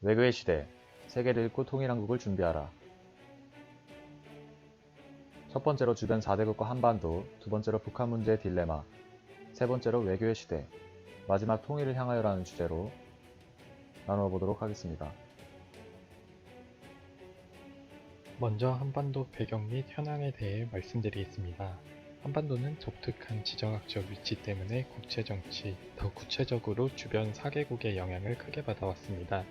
외교의 시대, 세계를 읽고 통일한국을 준비하라. 첫 번째로 주변 4대국과 한반도, 두 번째로 북한 문제의 딜레마, 세 번째로 외교의 시대, 마지막 통일을 향하여라는 주제로 나누어 보도록 하겠습니다. 먼저 한반도 배경 및 현황에 대해 말씀드리겠습니다. 한반도는 독특한 지정학적 위치 때문에 국제정치, 더 구체적으로 주변 4개국의 영향을 크게 받아왔습니다.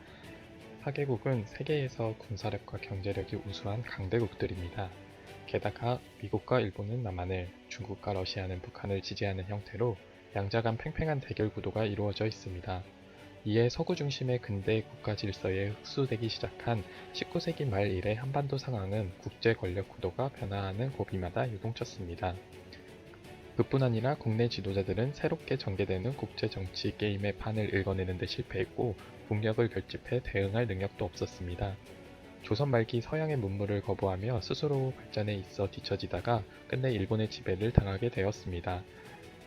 4개국은 세계에서 군사력과 경제력이 우수한 강대국들입니다. 게다가 미국과 일본은 남한을, 중국과 러시아는 북한을 지지하는 형태로 양자 간 팽팽한 대결 구도가 이루어져 있습니다. 이에 서구 중심의 근대 국가 질서에 흡수되기 시작한 19세기 말 이래 한반도 상황은 국제 권력 구도가 변화하는 고비마다 요동쳤습니다. 그뿐 아니라 국내 지도자들은 새롭게 전개되는 국제 정치 게임의 판을 읽어내는 데 실패했고 국력을 결집해 대응할 능력도 없었습니다. 조선 말기 서양의 문물을 거부하며 스스로 발전에 있어 뒤처지다가 끝내 일본의 지배를 당하게 되었습니다.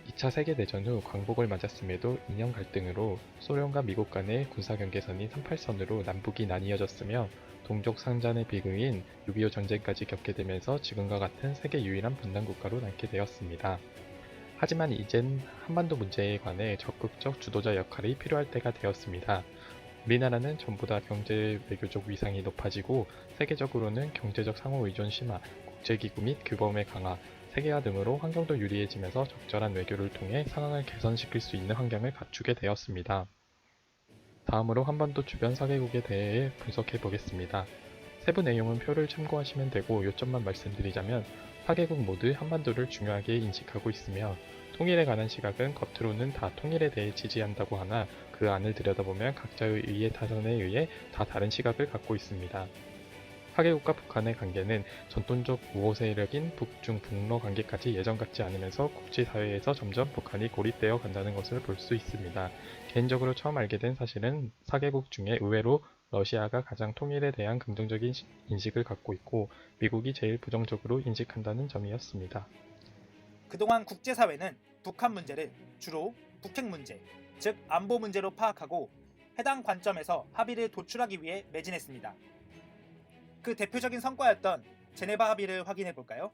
2차 세계대전 후 광복을 맞았음에도 인연 갈등으로 소련과 미국 간의 군사경계선이 38선으로 남북이 나뉘어졌으며 동족 상잔의 비극인 6.25 전쟁까지 겪게 되면서 지금과 같은 세계 유일한 분단국가로 남게 되었습니다. 하지만 이젠 한반도 문제에 관해 적극적 주도자 역할이 필요할 때가 되었습니다. 우리나라는 전보다 경제 외교적 위상이 높아지고 세계적으로는 경제적 상호 의존 심화, 국제기구 및 규범의 강화, 세계화 등으로 환경도 유리해지면서 적절한 외교를 통해 상황을 개선시킬 수 있는 환경을 갖추게 되었습니다. 다음으로 한반도 주변 4개국에 대해 분석해 보겠습니다. 세부 내용은 표를 참고하시면 되고 요점만 말씀드리자면 4개국 모두 한반도를 중요하게 인식하고 있으며 통일에 관한 시각은 겉으로는 다 통일에 대해 지지한다고 하나 그 안을 들여다보면 각자의 이해타산에 의해 다 다른 시각을 갖고 있습니다. 4개국과 북한의 관계는 전통적 우호 세력인 북중 북러 관계까지 예전 같지 않으면서 국제사회에서 점점 북한이 고립되어 간다는 것을 볼 수 있습니다. 개인적으로 처음 알게 된 사실은 4개국 중에 의외로 러시아가 가장 통일에 대한 긍정적인 인식을 갖고 있고 미국이 제일 부정적으로 인식한다는 점이었습니다. 그동안 국제사회는 북한 문제를 주로 북핵 문제, 즉 안보 문제로 파악하고 해당 관점에서 합의를 도출하기 위해 매진했습니다. 그 대표적인 성과였던 제네바 합의를 확인해 볼까요?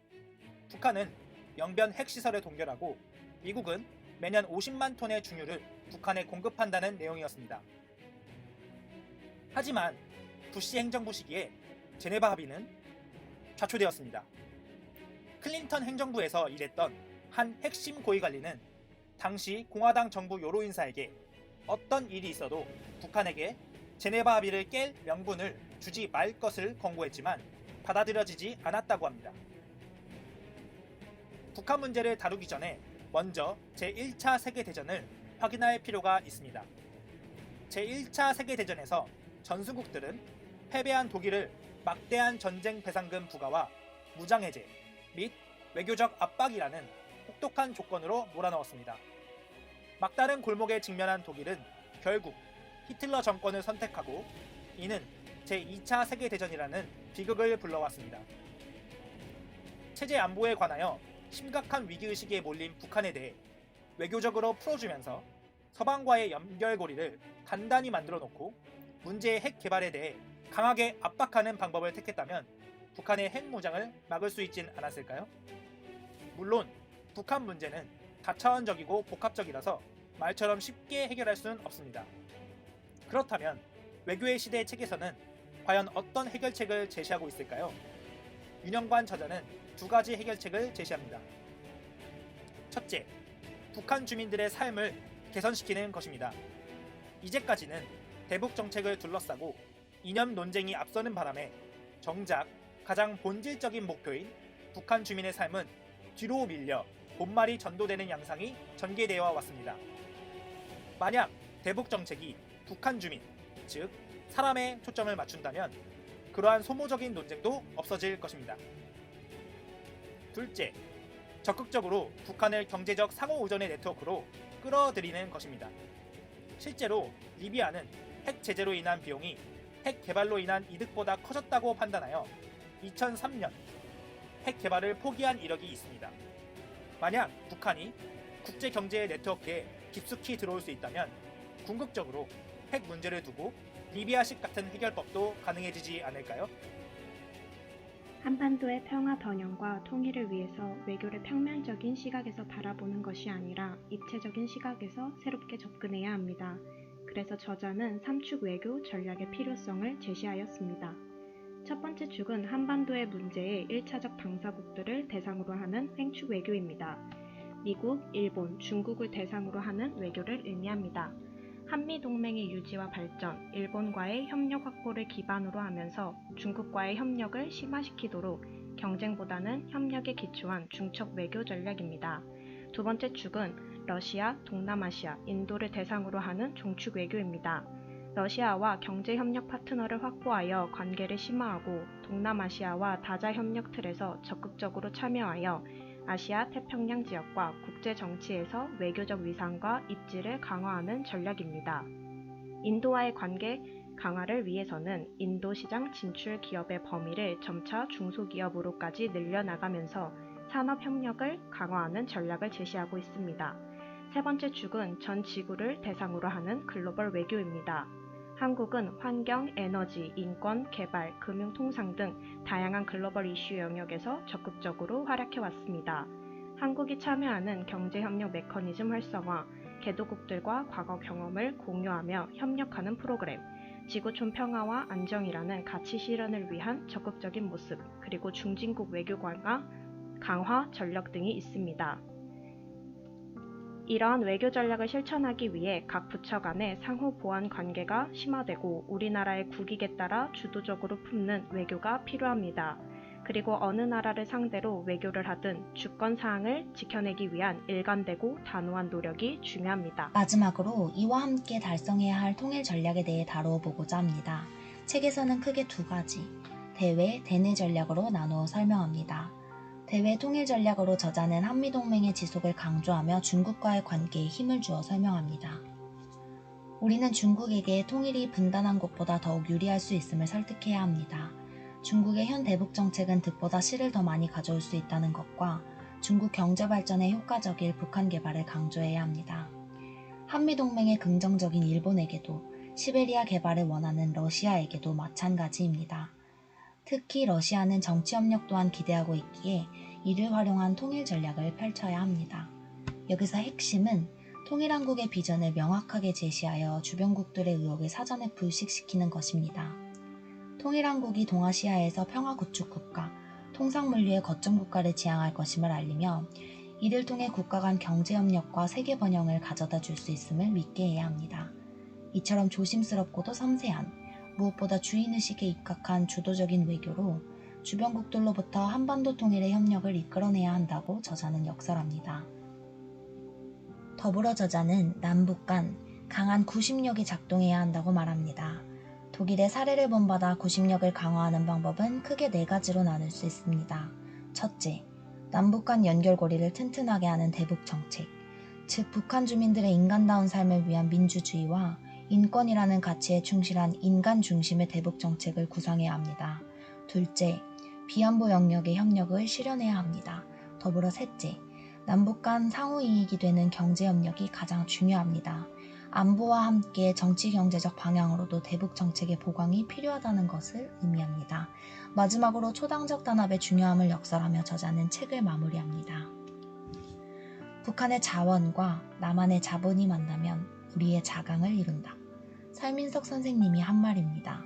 북한은 영변 핵시설을 동결하고 미국은 매년 50만 톤의 중유를 북한에 공급한다는 내용이었습니다. 하지만 부시 행정부 시기에 제네바 합의는 좌초되었습니다. 클린턴 행정부에서 일했던 한 핵심 고위관리는 당시 공화당 정부 요로 인사에게 어떤 일이 있어도 북한에게 제네바 합의를 깰 명분을 주지 말 것을 권고했지만 받아들여지지 않았다고 합니다. 북한 문제를 다루기 전에 먼저 제1차 세계대전을 확인할 필요가 있습니다. 제1차 세계대전에서 전수국들은 패배한 독일을 막대한 전쟁 배상금 부과와 무장해제 및 외교적 압박이라는 혹독한 조건으로 몰아넣었습니다. 막다른 골목에 직면한 독일은 결국 히틀러 정권을 선택하고 이는 제2차 세계대전이라는 비극을 불러왔습니다. 체제 안보에 관하여 심각한 위기의식에 몰린 북한에 대해 외교적으로 풀어주면서 서방과의 연결고리를 단단히 만들어 놓고 문제의 핵 개발에 대해 강하게 압박하는 방법을 택했다면 북한의 핵 무장을 막을 수 있진 않았을까요? 물론 북한 문제는 다차원적이고 복합적이라서 말처럼 쉽게 해결할 수는 없습니다. 그렇다면 외교의 시대 책에서는 과연 어떤 해결책을 제시하고 있을까요? 윤영관 저자는 두 가지 해결책을 제시합니다. 첫째, 북한 주민들의 삶을 개선시키는 것입니다. 이제까지는 대북 정책을 둘러싸고 이념 논쟁이 앞서는 바람에 정작 가장 본질적인 목표인 북한 주민의 삶은 뒤로 밀려 본말이 전도되는 양상이 전개되어 왔습니다. 만약 대북 정책이 북한 주민, 즉 사람에 초점을 맞춘다면 그러한 소모적인 논쟁도 없어질 것입니다. 둘째, 적극적으로 북한을 경제적 상호 의존의 네트워크로 끌어들이는 것입니다. 실제로 리비아는 핵 제재로 인한 비용이 핵 개발로 인한 이득보다 커졌다고 판단하여 2003년 핵 개발을 포기한 이력이 있습니다. 만약 북한이 국제경제 네트워크에 깊숙이 들어올 수 있다면 궁극적으로 핵 문제를 두고 리비아식 같은 해결법도 가능해지지 않을까요? 한반도의 평화 번영과 통일을 위해서 외교를 평면적인 시각에서 바라보는 것이 아니라 입체적인 시각에서 새롭게 접근해야 합니다. 그래서 저자는 3축 외교 전략의 필요성을 제시하였습니다. 첫 번째 축은 한반도의 문제에 1차적 당사국들을 대상으로 하는 횡축 외교입니다. 미국, 일본, 중국을 대상으로 하는 외교를 의미합니다. 한미동맹의 유지와 발전, 일본과의 협력 확보를 기반으로 하면서 중국과의 협력을 심화시키도록 경쟁보다는 협력에 기초한 중첩 외교 전략입니다. 두 번째 축은 러시아, 동남아시아, 인도를 대상으로 하는 종축 외교입니다. 러시아와 경제협력 파트너를 확보하여 관계를 심화하고 동남아시아와 다자협력 틀에서 적극적으로 참여하여 아시아 태평양 지역과 국제 정치에서 외교적 위상과 입지를 강화하는 전략입니다. 인도와의 관계 강화를 위해서는 인도 시장 진출 기업의 범위를 점차 중소기업으로까지 늘려나가면서 산업협력을 강화하는 전략을 제시하고 있습니다. 세 번째 축은 전 지구를 대상으로 하는 글로벌 외교입니다. 한국은 환경, 에너지, 인권, 개발, 금융, 통상 등 다양한 글로벌 이슈 영역에서 적극적으로 활약해왔습니다. 한국이 참여하는 경제협력 메커니즘 활성화, 개도국들과 과거 경험을 공유하며 협력하는 프로그램, 지구촌 평화와 안정이라는 가치 실현을 위한 적극적인 모습, 그리고 중진국 외교 강화 전력 등이 있습니다. 이러한 외교 전략을 실천하기 위해 각 부처 간의 상호 보완 관계가 심화되고 우리나라의 국익에 따라 주도적으로 품는 외교가 필요합니다. 그리고 어느 나라를 상대로 외교를 하든 주권 사항을 지켜내기 위한 일관되고 단호한 노력이 중요합니다. 마지막으로 이와 함께 달성해야 할 통일 전략에 대해 다루어 보고자 합니다. 책에서는 크게 두 가지, 대외, 대내 전략으로 나누어 설명합니다. 대외 통일 전략으로 저자는 한미동맹의 지속을 강조하며 중국과의 관계에 힘을 주어 설명합니다. 우리는 중국에게 통일이 분단한 곳보다 더욱 유리할 수 있음을 설득해야 합니다. 중국의 현 대북 정책은 득보다 실을 더 많이 가져올 수 있다는 것과 중국 경제 발전에 효과적일 북한 개발을 강조해야 합니다. 한미동맹의 긍정적인 일본에게도 시베리아 개발을 원하는 러시아에게도 마찬가지입니다. 특히 러시아는 정치협력 또한 기대하고 있기에 이를 활용한 통일 전략을 펼쳐야 합니다. 여기서 핵심은 통일한국의 비전을 명확하게 제시하여 주변국들의 의혹을 사전에 불식시키는 것입니다. 통일한국이 동아시아에서 평화 구축 국가, 통상물류의 거점 국가를 지향할 것임을 알리며 이를 통해 국가 간 경제협력과 세계 번영을 가져다 줄 수 있음을 믿게 해야 합니다. 이처럼 조심스럽고도 섬세한 무엇보다 주인의식에 입각한 주도적인 외교로 주변국들로부터 한반도 통일의 협력을 이끌어내야 한다고 저자는 역설합니다. 더불어 저자는 남북 간 강한 구심력이 작동해야 한다고 말합니다. 독일의 사례를 본받아 구심력을 강화하는 방법은 크게 네 가지로 나눌 수 있습니다. 첫째, 남북 간 연결고리를 튼튼하게 하는 대북 정책, 즉 북한 주민들의 인간다운 삶을 위한 민주주의와 인권이라는 가치에 충실한 인간 중심의 대북 정책을 구상해야 합니다. 둘째, 비안보 영역의 협력을 실현해야 합니다. 더불어 셋째, 남북 간 상호 이익이 되는 경제 협력이 가장 중요합니다. 안보와 함께 정치 경제적 방향으로도 대북 정책의 보강이 필요하다는 것을 의미합니다. 마지막으로 초당적 단합의 중요함을 역설하며 저자는 책을 마무리합니다. 북한의 자원과 남한의 자본이 만나면 우리의 자강을 이룬다. 설민석 선생님이 한 말입니다.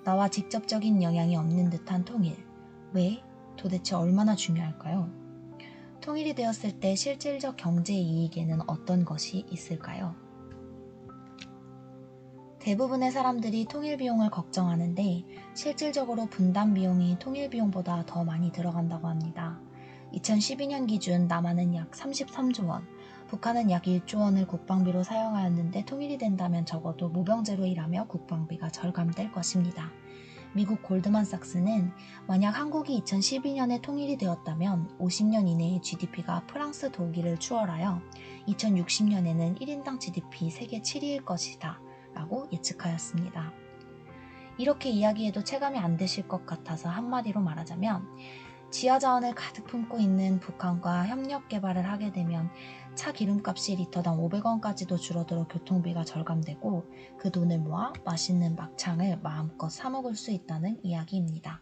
나와 직접적인 영향이 없는 듯한 통일. 왜? 도대체 얼마나 중요할까요? 통일이 되었을 때 실질적 경제 이익에는 어떤 것이 있을까요? 대부분의 사람들이 통일 비용을 걱정하는데 실질적으로 분담 비용이 통일 비용보다 더 많이 들어간다고 합니다. 2012년 기준 남한은 약 33조 원, 북한은 약 1조 원을 국방비로 사용하였는데 통일이 된다면 적어도 무병제로 일하며 국방비가 절감될 것입니다. 미국 골드만삭스는 만약 한국이 2012년에 통일이 되었다면 50년 이내에 GDP가 프랑스, 독일을 추월하여 2060년에는 1인당 GDP 세계 7위일 것이다 라고 예측하였습니다. 이렇게 이야기해도 체감이 안 되실 것 같아서 한마디로 말하자면 지하 자원을 가득 품고 있는 북한과 협력 개발을 하게 되면 차 기름값이 리터당 500원까지도 줄어들어 교통비가 절감되고 그 돈을 모아 맛있는 막창을 마음껏 사 먹을 수 있다는 이야기입니다.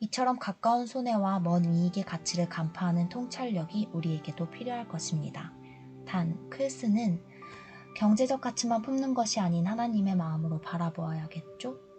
이처럼 가까운 손해와 먼 이익의 가치를 간파하는 통찰력이 우리에게도 필요할 것입니다. 단, 클스는 경제적 가치만 품는 것이 아닌 하나님의 마음으로 바라보아야겠죠?